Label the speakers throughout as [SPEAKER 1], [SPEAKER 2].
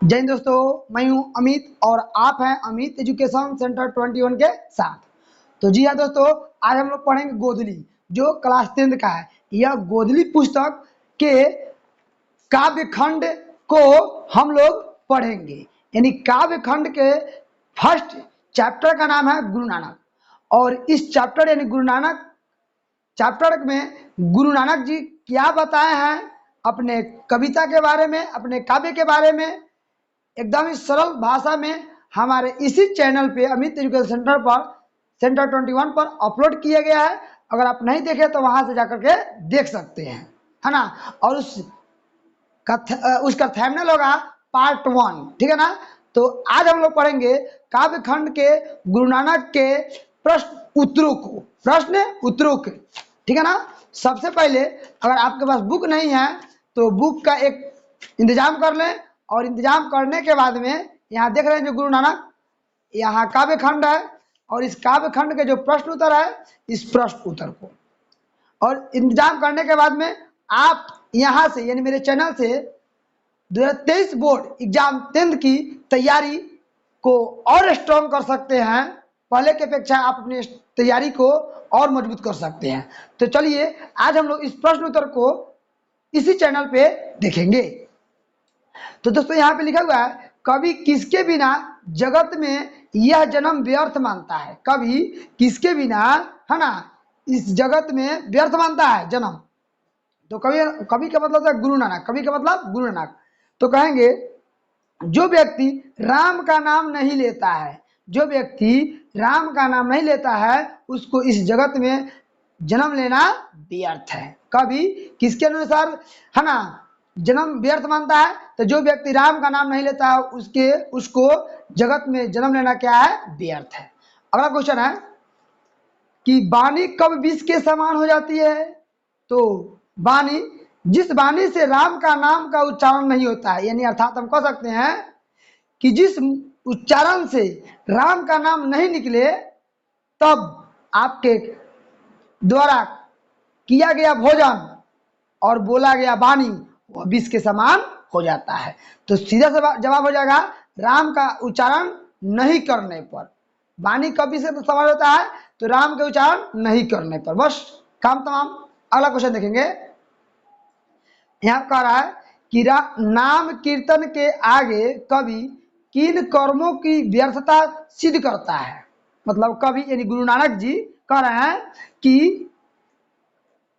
[SPEAKER 1] जय हिंद दोस्तों, मैं हूं अमित और आप हैं अमित एजुकेशन सेंटर 21 के साथ। तो जी हाँ दोस्तों, आज हम लोग पढ़ेंगे गोधली जो क्लास 10 का है। यह गोधली पुस्तक के काव्य खंड को हम लोग पढ़ेंगे। यानी काव्य खंड के फर्स्ट चैप्टर का नाम है गुरु नानक। और इस चैप्टर यानी गुरु नानक चैप्टर में गुरु नानक जी क्या बताए हैं अपने कविता के बारे में, अपने काव्य के बारे में, एकदम ही सरल भाषा में हमारे इसी चैनल पे अमित एजुकेशन सेंटर पर सेंटर 21 पर अपलोड किया गया है। अगर आप नहीं देखे तो वहां से जाकर के देख सकते हैं, है ना। और उसका थंबनेल होगा पार्ट 1, ठीक है ना। तो आज हम लोग पढ़ेंगे काव्य खंड के गुरु नानक के प्रश्न उत्तरों के, ठीक है ना। सबसे पहले अगर आपके पास बुक नहीं है तो बुक का एक इंतजाम कर लें। और इंतजाम करने के बाद में यहाँ देख रहे हैं जो गुरु नानक, यहाँ काव्य खंड है और इस काव्य खंड के जो प्रश्न उत्तर है, इस प्रश्न उत्तर को और इंतजाम करने के बाद में आप यहाँ से यानी मेरे चैनल से 2023 बोर्ड एग्जाम 10th की तैयारी को और स्ट्रॉन्ग कर सकते हैं। पहले की अपेक्षा आप अपनी तैयारी को और मजबूत कर सकते हैं। तो चलिए आज हम लोग इस प्रश्न उत्तर को इसी चैनल पे देखेंगे। तो दोस्तों यहाँ पे लिखा हुआ है, कवि किसके बिना जगत में यह जन्म व्यर्थ मानता है। कवि किसके बिना, है ना, इस जगत में व्यर्थ मानता है जन्म। तो कवि कवि का मतलब है गुरु नानक। कवि का मतलब गुरु नानक। तो कहेंगे जो व्यक्ति राम का नाम नहीं लेता है, जो व्यक्ति राम का नाम नहीं लेता है उसको इस जगत में जन्म लेना व्यर्थ है। कवि किसके अनुसार, है ना, जन्म व्यर्थ मानता है। तो जो व्यक्ति राम का नाम नहीं लेता है उसको जगत में जन्म लेना क्या है, व्यर्थ है। अगला क्वेश्चन है कि वाणी कब विष के समान हो जाती है। तो वाणी, जिस वाणी से राम का नाम का उच्चारण नहीं होता है, यानी अर्थात हम कह सकते हैं कि जिस उच्चारण से राम का नाम नहीं निकले तब आपके द्वारा किया गया भोजन और बोला गया वाणी वह विष के समान हो जाता है। तो सीधा जवाब हो जाएगा राम का उच्चारण नहीं करने पर। वाणी कभी से समान होता है तो राम के उच्चारण नहीं करने पर, बस काम तमाम। अगला क्वेश्चन देखेंगे। यहाँ कह रहा है कि नाम कीर्तन के आगे कवि किन कर्मों की व्यर्थता सिद्ध करता है। मतलब कवि यानी गुरु नानक जी कह रहे हैं कि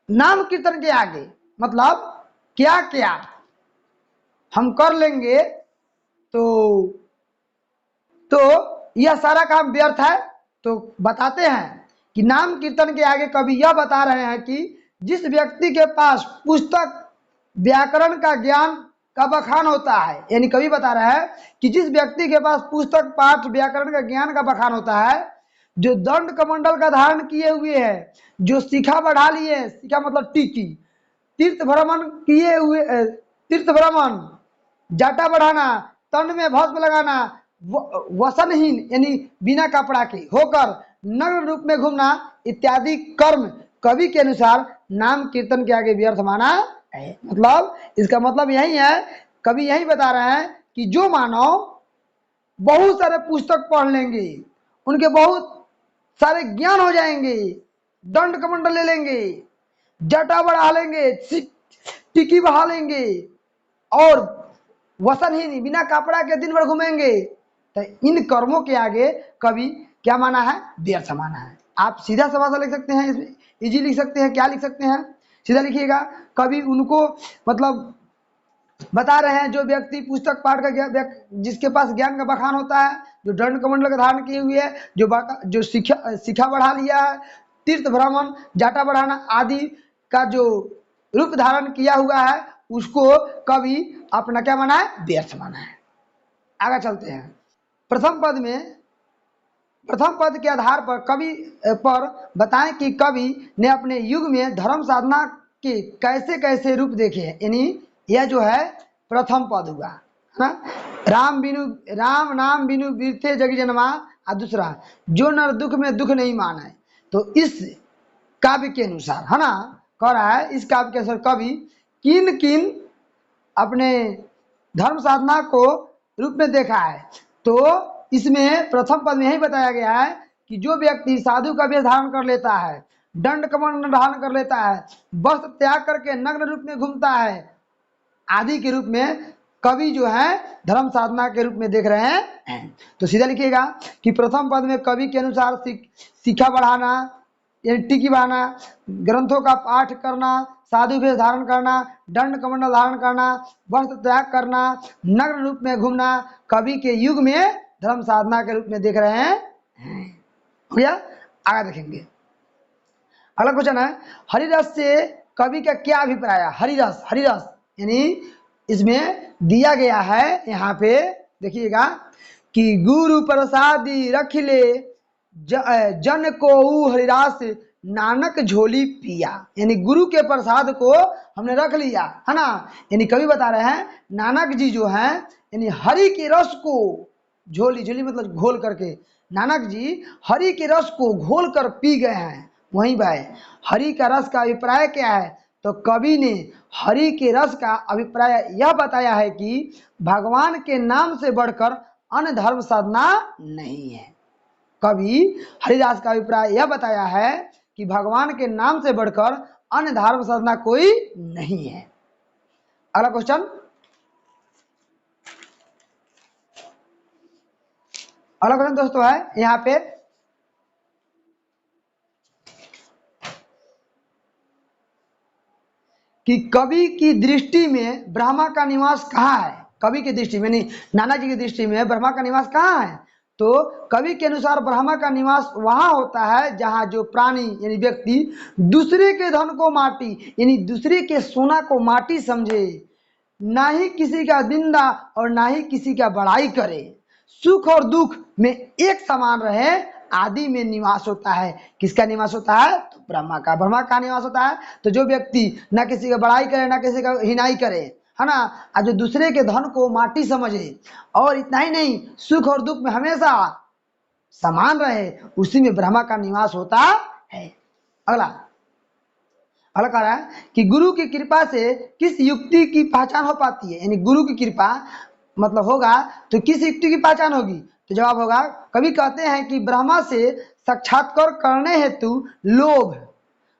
[SPEAKER 1] नाम कीर्तन के आगे मतलब क्या क्या हम कर लेंगे तो यह सारा काम व्यर्थ है। तो बताते हैं कि नाम कीर्तन के आगे कवि यह बता रहे हैं कि जिस व्यक्ति के पास पुस्तक व्याकरण का ज्ञान का बखान होता है, यानी कवि बता रहा है कि जिस व्यक्ति के पास पुस्तक पाठ व्याकरण का ज्ञान का बखान होता है, जो दंड कमंडल का धारण किए हुए है, जो शिखा बढ़ा लिए, शिखा मतलब टीकी, तीर्थ भ्रमण किए हुए, तीर्थ भ्रमण, जाटा बढ़ाना, तन में भस्म लगाना, वसनहीन यानी बिना कपड़ा के होकर नग्न रूप में घूमना इत्यादि कर्म कवि के अनुसार नाम कीर्तन के आगे व्यर्थ माना है। मतलब इसका मतलब यही है, कवि यही बता रहे हैं कि जो मानव बहुत सारे पुस्तक पढ़ लेंगे, उनके बहुत सारे ज्ञान हो जाएंगे, दंड कमंडल ले लेंगे, जटा बढ़ा लेंगे, टिकी बढ़ा लेंगे और वसनहीन बिना कपड़ा के दिन भर घूमेंगे, तो इन कर्मों के आगे कवि क्या माना है, व्यर्थ माना है। आप सीधा सवाल लिख सकते हैं, इसमें इजी लिख सकते हैं। क्या लिख सकते हैं, सीधा लिखिएगा। कवि उनको मतलब बता रहे हैं जो व्यक्ति पुस्तक पाठ का जिसके पास ज्ञान का बखान होता है, जो दंड कमंडल का धारण किए हुए है, जो शिखा बढ़ा लिया है, तीर्थ भ्रमण, जाटा बढ़ाना आदि का जो रूप धारण किया हुआ है, उसको कवि अपना क्या माना है, व्यर्थ माना है। आगे चलते हैं। प्रथम पद के आधार पर कवि पर बताएं कि कवि ने अपने युग में धर्म साधना के कैसे कैसे रूप देखे हैं। यानी यह जो है प्रथम पद हुआ, है ना। राम नाम बिनु बीरथे जग जन्मा, और दूसरा जो नर दुख में दुख नहीं माने। तो इस काव्य के अनुसार, है ना, कह रहा है इस काव्य के अनुसार कवि किन किन अपने धर्म साधना को रूप में देखा है। तो इसमें प्रथम पद में यही बताया गया है कि जो व्यक्ति साधु का वेश धारण कर लेता है, दंड कमंडल धारण कर लेता है, वस्त्र त्याग करके नग्न रूप में घूमता है आदि के रूप में कवि जो है धर्म साधना के रूप में देख रहे हैं। तो सीधा लिखिएगा कि प्रथम पद में कवि के अनुसार शिक्षा बढ़ाना, टीकी बढ़ाना, ग्रंथों का पाठ करना, साधु वेश धारण करना, दंड कमंडल धारण करना, वस्त्र त्याग करना, नग्न रूप में घूमना कवि के युग में धर्म साधना के रूप में देख रहे हैं। हो गया, आगे देखेंगे। अगला क्वेश्चन है, हरिरस से कवि का क्या अभिप्राय है? हरिरस, हरिरस यानी इसमें दिया गया है यहाँ पे देखिएगा कि गुरु प्रसादी रखिले जन को हरिरास नानक झोली पिया, यानी गुरु के प्रसाद को हमने रख लिया है ना। यानी कवि बता रहे हैं नानक जी जो हैं यानी हरि के रस को झोली, झोली मतलब घोल करके, नानक जी हरि के रस को घोल कर पी गए हैं। वहीं भाई हरि का रस का अभिप्राय क्या है? तो कवि ने हरि के रस का अभिप्राय यह बताया है कि भगवान के नाम से बढ़कर अन्य धर्म साधना नहीं है। कवि हरिदास का अभिप्राय यह बताया है कि भगवान के नाम से बढ़कर अन्य धर्म साधना कोई नहीं है। अगला क्वेश्चन, अगला क्वेश्चन दोस्तों है यहाँ पे कि कवि की दृष्टि में ब्रह्मा का निवास कहाँ है? कवि की दृष्टि में, नहीं नाना जी की दृष्टि में ब्रह्मा का निवास कहाँ है? तो कवि के अनुसार ब्रह्मा का निवास वहां होता है जहां जो प्राणी यानी व्यक्ति दूसरे के धन को माटी यानी दूसरे के सोना को माटी समझे, ना ही किसी का निंदा और ना ही किसी का बड़ाई करे, सुख और दुख में एक समान रहे आदि में निवास होता है। किसका निवास होता है? तो ब्रह्मा का, ब्रह्मा का निवास होता है। तो जो व्यक्ति ना किसी का बड़ाई करे ना किसी का हिनाई करे है ना, और जो दूसरे के धन को माटी समझे और इतना ही नहीं सुख और दुख में हमेशा समान रहे, उसी में ब्रह्मा का निवास होता है। अगला अगला कह रहा है कि गुरु की कृपा से किस युक्ति की पहचान हो पाती है? यानी गुरु की कृपा मतलब होगा तो किस युक्ति की पहचान होगी? तो जवाब होगा, कवि कहते हैं कि ब्रह्मा से साक्षात्कार करने हेतु लोभ,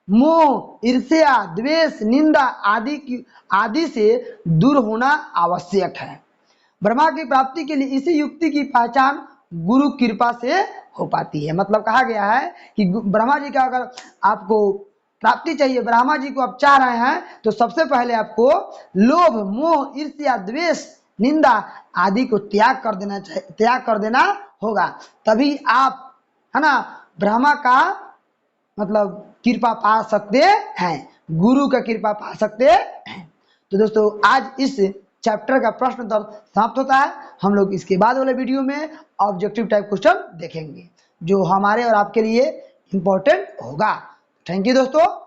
[SPEAKER 1] मोह, ईर्ष्या, द्वेष, निंदा आदि से दूर होना आवश्यक है। ब्रह्मा की प्राप्ति के लिए इसी युक्ति की पहचान गुरु कृपा से हो पाती है। मतलब कहा गया है कि ब्रह्मा जी का अगर आपको प्राप्ति चाहिए, ब्रह्मा जी को आप चाह रहे हैं, तो सबसे पहले आपको लोभ, मोह, ईर्ष्या, द्वेष, निंदा आदि को त्याग कर देना होगा, तभी आप है ना ब्रह्मा का मतलब कृपा पा सकते हैं, गुरु का कृपा पा सकते हैं। तो दोस्तों आज इस चैप्टर का प्रश्न उत्तर समाप्त होता है। हम लोग इसके बाद वाले वीडियो में ऑब्जेक्टिव टाइप क्वेश्चन देखेंगे जो हमारे और आपके लिए इंपॉर्टेंट होगा। थैंक यू दोस्तों।